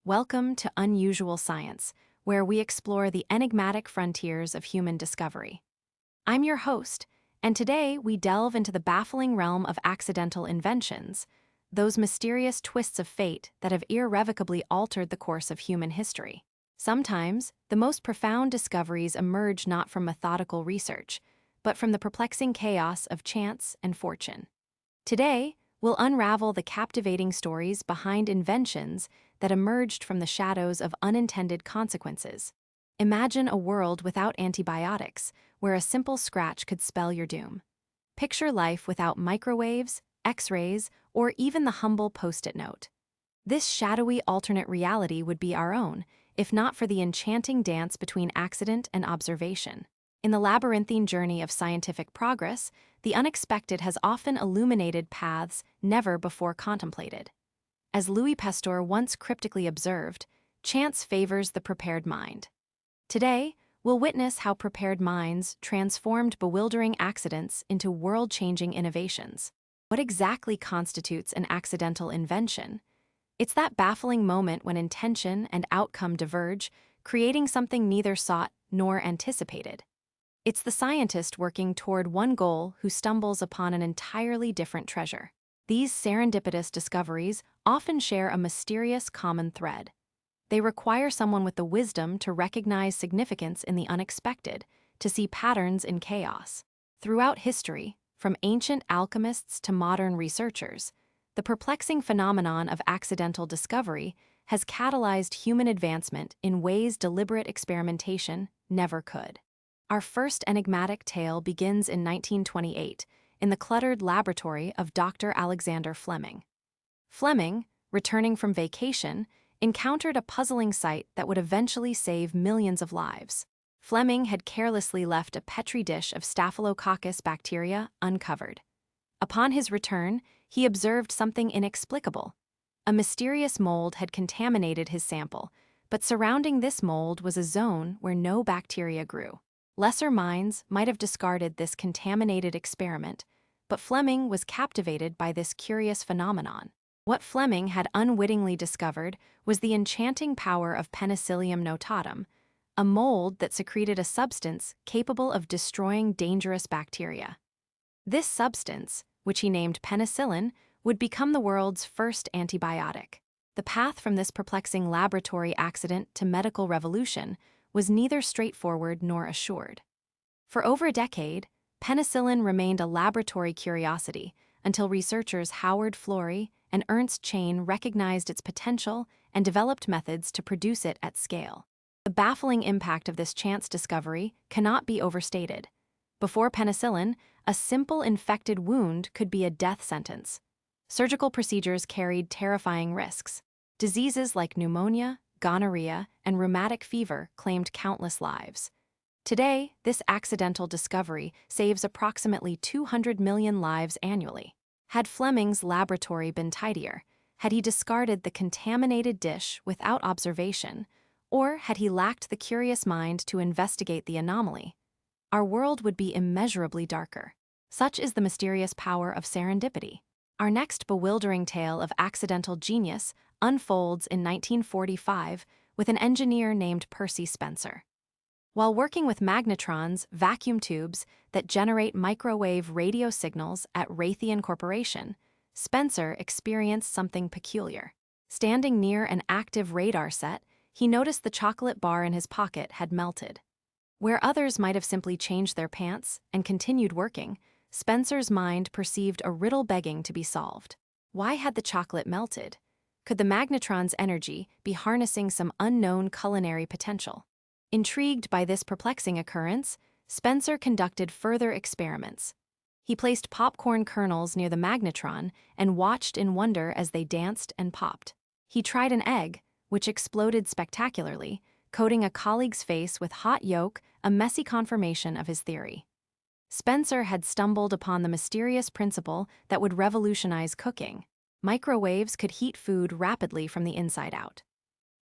Welcome to Unusual Science, where we explore the enigmatic frontiers of human discovery. I'm your host, and today we delve into the baffling realm of accidental inventions, those mysterious twists of fate that have irrevocably altered the course of human history. Sometimes, the most profound discoveries emerge not from methodical research, but from the perplexing chaos of chance and fortune. Today, we'll unravel the captivating stories behind inventions that emerged from the shadows of unintended consequences. Imagine a world without antibiotics, where a simple scratch could spell your doom. Picture life without microwaves, X-rays, or even the humble post-it note. This shadowy alternate reality would be our own, if not for the enchanting dance between accident and observation. In the labyrinthine journey of scientific progress, the unexpected has often illuminated paths never before contemplated. As Louis Pasteur once cryptically observed, chance favors the prepared mind. Today, we'll witness how prepared minds transformed bewildering accidents into world-changing innovations. What exactly constitutes an accidental invention? It's that baffling moment when intention and outcome diverge, creating something neither sought nor anticipated. It's the scientist working toward one goal who stumbles upon an entirely different treasure. These serendipitous discoveries often share a mysterious common thread. They require someone with the wisdom to recognize significance in the unexpected, to see patterns in chaos. Throughout history, from ancient alchemists to modern researchers, the perplexing phenomenon of accidental discovery has catalyzed human advancement in ways deliberate experimentation never could. Our first enigmatic tale begins in 1928, in the cluttered laboratory of Dr. Alexander Fleming. Fleming, returning from vacation, encountered a puzzling sight that would eventually save millions of lives. Fleming had carelessly left a petri dish of Staphylococcus bacteria uncovered. Upon his return, he observed something inexplicable. A mysterious mold had contaminated his sample, but surrounding this mold was a zone where no bacteria grew. Lesser minds might have discarded this contaminated experiment, but Fleming was captivated by this curious phenomenon. What Fleming had unwittingly discovered was the enchanting power of Penicillium notatum, a mold that secreted a substance capable of destroying dangerous bacteria. This substance, which he named penicillin, would become the world's first antibiotic. The path from this perplexing laboratory accident to medical revolution was neither straightforward nor assured. For over a decade, penicillin remained a laboratory curiosity until researchers Howard Florey and Ernst Chain recognized its potential and developed methods to produce it at scale. The baffling impact of this chance discovery cannot be overstated. Before penicillin, a simple infected wound could be a death sentence. Surgical procedures carried terrifying risks. Diseases like pneumonia, gonorrhea, and rheumatic fever claimed countless lives. Today, this accidental discovery saves approximately 200 million lives annually. Had Fleming's laboratory been tidier, had he discarded the contaminated dish without observation, or had he lacked the curious mind to investigate the anomaly, our world would be immeasurably darker. Such is the mysterious power of serendipity. Our next bewildering tale of accidental genius unfolds in 1945 with an engineer named Percy Spencer. While working with magnetrons, vacuum tubes that generate microwave radio signals at Raytheon Corporation, Spencer experienced something peculiar. Standing near an active radar set, he noticed the chocolate bar in his pocket had melted. Where others might have simply changed their pants and continued working, Spencer's mind perceived a riddle begging to be solved. Why had the chocolate melted? Could the magnetron's energy be harnessing some unknown culinary potential? Intrigued by this perplexing occurrence, Spencer conducted further experiments. He placed popcorn kernels near the magnetron and watched in wonder as they danced and popped. He tried an egg, which exploded spectacularly, coating a colleague's face with hot yolk, a messy confirmation of his theory. Spencer had stumbled upon the mysterious principle that would revolutionize cooking. Microwaves could heat food rapidly from the inside out.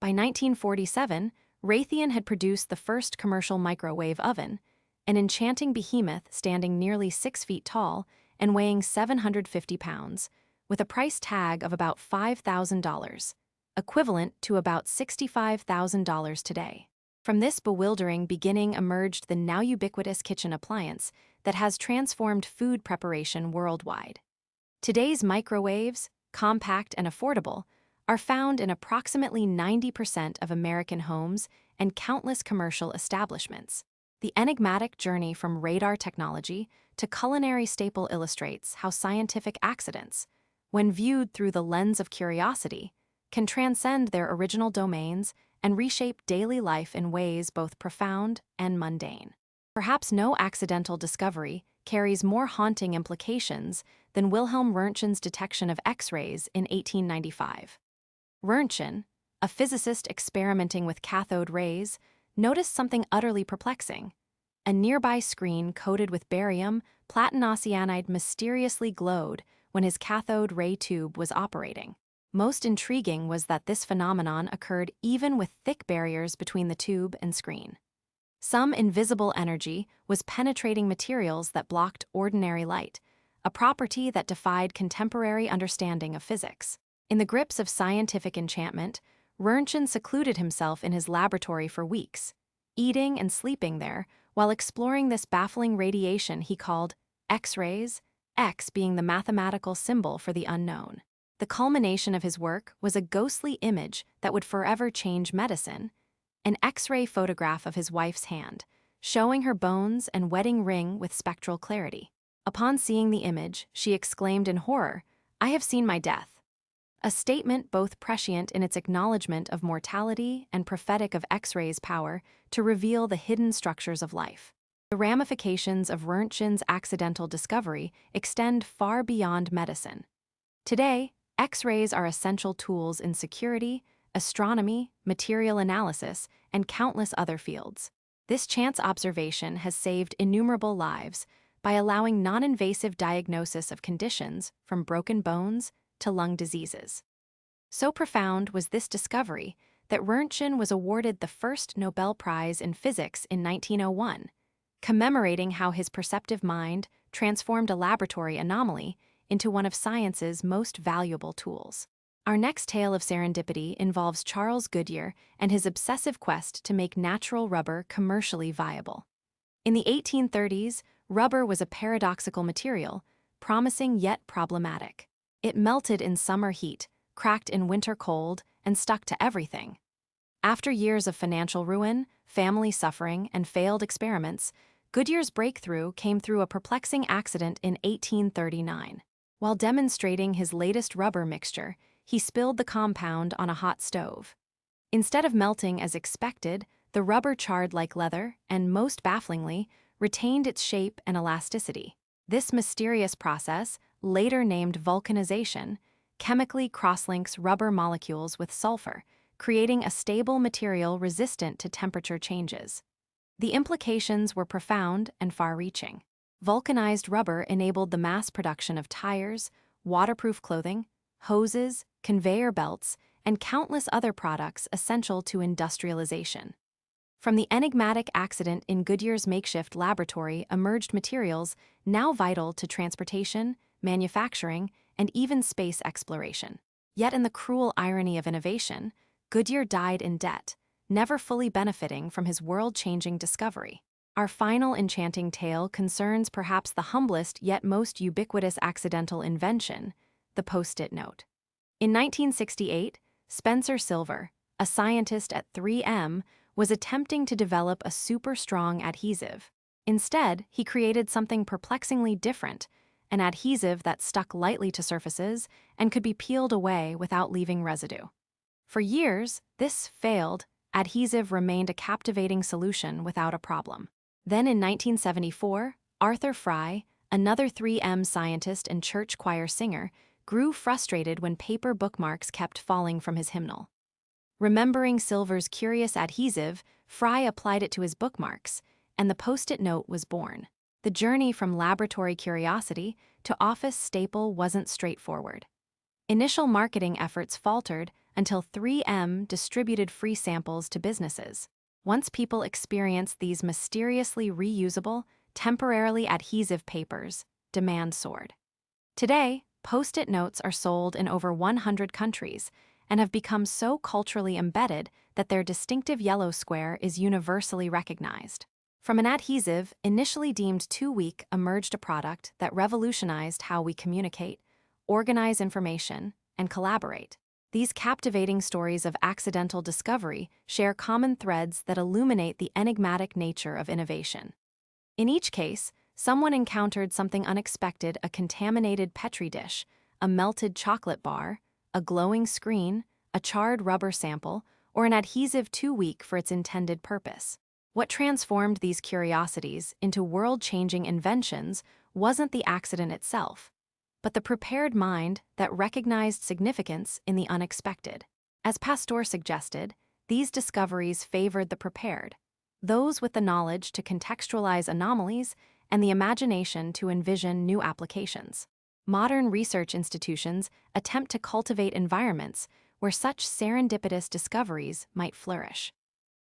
By 1947, Raytheon had produced the first commercial microwave oven, an enchanting behemoth standing nearly 6 feet tall and weighing 750 pounds, with a price tag of about $5,000. equivalent to about $65,000 today. From this bewildering beginning emerged the now ubiquitous kitchen appliance that has transformed food preparation worldwide. Today's microwaves, compact and affordable, are found in approximately 90% of American homes and countless commercial establishments. The enigmatic journey from radar technology to culinary staple illustrates how scientific accidents, when viewed through the lens of curiosity, can transcend their original domains and reshape daily life in ways both profound and mundane. Perhaps no accidental discovery carries more haunting implications than Wilhelm Röntgen's detection of X-rays in 1895. Röntgen, a physicist experimenting with cathode rays, noticed something utterly perplexing. A nearby screen coated with barium platinocyanide mysteriously glowed when his cathode ray tube was operating. Most intriguing was that this phenomenon occurred even with thick barriers between the tube and screen. Some invisible energy was penetrating materials that blocked ordinary light, a property that defied contemporary understanding of physics. In the grips of scientific enchantment, Röntgen secluded himself in his laboratory for weeks, eating and sleeping there while exploring this baffling radiation he called X-rays, X being the mathematical symbol for the unknown. The culmination of his work was a ghostly image that would forever change medicine, an X-ray photograph of his wife's hand, showing her bones and wedding ring with spectral clarity. Upon seeing the image, she exclaimed in horror, "I have seen my death." A statement both prescient in its acknowledgement of mortality and prophetic of X-rays' power to reveal the hidden structures of life. The ramifications of Röntgen's accidental discovery extend far beyond medicine. Today, X-rays are essential tools in security, astronomy, material analysis, and countless other fields. This chance observation has saved innumerable lives by allowing non-invasive diagnosis of conditions from broken bones to lung diseases. So profound was this discovery that Röntgen was awarded the first Nobel Prize in Physics in 1901, commemorating how his perceptive mind transformed a laboratory anomaly into one of science's most valuable tools. Our next tale of serendipity involves Charles Goodyear and his obsessive quest to make natural rubber commercially viable. In the 1830s, rubber was a paradoxical material, promising yet problematic. It melted in summer heat, cracked in winter cold, and stuck to everything. After years of financial ruin, family suffering, and failed experiments, Goodyear's breakthrough came through a perplexing accident in 1839. While demonstrating his latest rubber mixture, he spilled the compound on a hot stove. Instead of melting as expected, the rubber charred like leather and, most bafflingly, retained its shape and elasticity. This mysterious process, later named vulcanization, chemically crosslinks rubber molecules with sulfur, creating a stable material resistant to temperature changes. The implications were profound and far-reaching. Vulcanized rubber enabled the mass production of tires, waterproof clothing, hoses, conveyor belts, and countless other products essential to industrialization. From the enigmatic accident in Goodyear's makeshift laboratory emerged materials now vital to transportation, manufacturing, and even space exploration. Yet in the cruel irony of innovation, Goodyear died in debt, never fully benefiting from his world-changing discovery. Our final enchanting tale concerns perhaps the humblest yet most ubiquitous accidental invention, the Post-it note. In 1968, Spencer Silver, a scientist at 3M, was attempting to develop a super-strong adhesive. Instead, he created something perplexingly different, an adhesive that stuck lightly to surfaces and could be peeled away without leaving residue. For years, this failed adhesive remained a captivating solution without a problem. Then in 1974, Arthur Fry, another 3M scientist and church choir singer, grew frustrated when paper bookmarks kept falling from his hymnal. Remembering Silver's curious adhesive, Fry applied it to his bookmarks, and the Post-it note was born. The journey from laboratory curiosity to office staple wasn't straightforward. Initial marketing efforts faltered until 3M distributed free samples to businesses. Once people experienced these mysteriously reusable, temporarily adhesive papers, demand soared. Today, Post-it notes are sold in over 100 countries, and have become so culturally embedded that their distinctive yellow square is universally recognized. From an adhesive initially deemed too weak emerged a product that revolutionized how we communicate, organize information, and collaborate. These captivating stories of accidental discovery share common threads that illuminate the enigmatic nature of innovation. In each case, someone encountered something unexpected: a contaminated Petri dish, a melted chocolate bar, a glowing screen, a charred rubber sample, or an adhesive too weak for its intended purpose. What transformed these curiosities into world-changing inventions wasn't the accident itself, but the prepared mind that recognized significance in the unexpected. As Pasteur suggested, these discoveries favored the prepared, those with the knowledge to contextualize anomalies and the imagination to envision new applications. Modern research institutions attempt to cultivate environments where such serendipitous discoveries might flourish.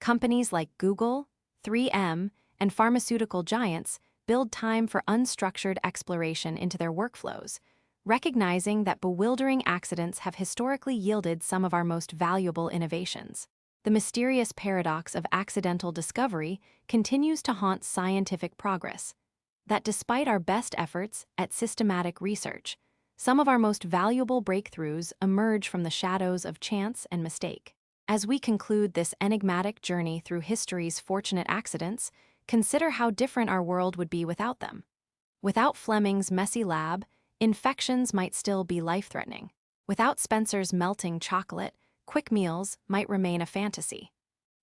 Companies like Google, 3M, and pharmaceutical giants build time for unstructured exploration into their workflows, recognizing that bewildering accidents have historically yielded some of our most valuable innovations. The mysterious paradox of accidental discovery continues to haunt scientific progress, that despite our best efforts at systematic research, some of our most valuable breakthroughs emerge from the shadows of chance and mistake. As we conclude this enigmatic journey through history's fortunate accidents, consider how different our world would be without them. Without Fleming's messy lab, infections might still be life-threatening. Without Spencer's melting chocolate, quick meals might remain a fantasy.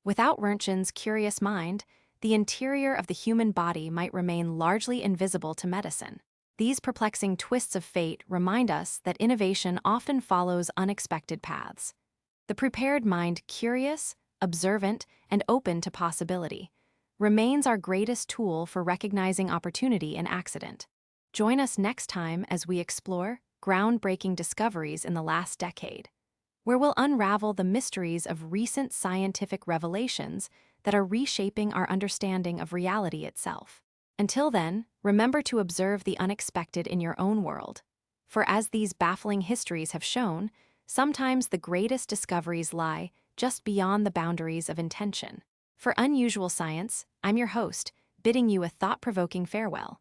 Without Röntgen's curious mind, the interior of the human body might remain largely invisible to medicine. These perplexing twists of fate remind us that innovation often follows unexpected paths. The prepared mind, curious, observant, and open to possibility, remains our greatest tool for recognizing opportunity in accident. Join us next time as we explore groundbreaking discoveries in the last decade, where we'll unravel the mysteries of recent scientific revelations that are reshaping our understanding of reality itself. Until then, remember to observe the unexpected in your own world, for as these baffling histories have shown, sometimes the greatest discoveries lie just beyond the boundaries of intention. For Unusual Science, I'm your host, bidding you a thought-provoking farewell.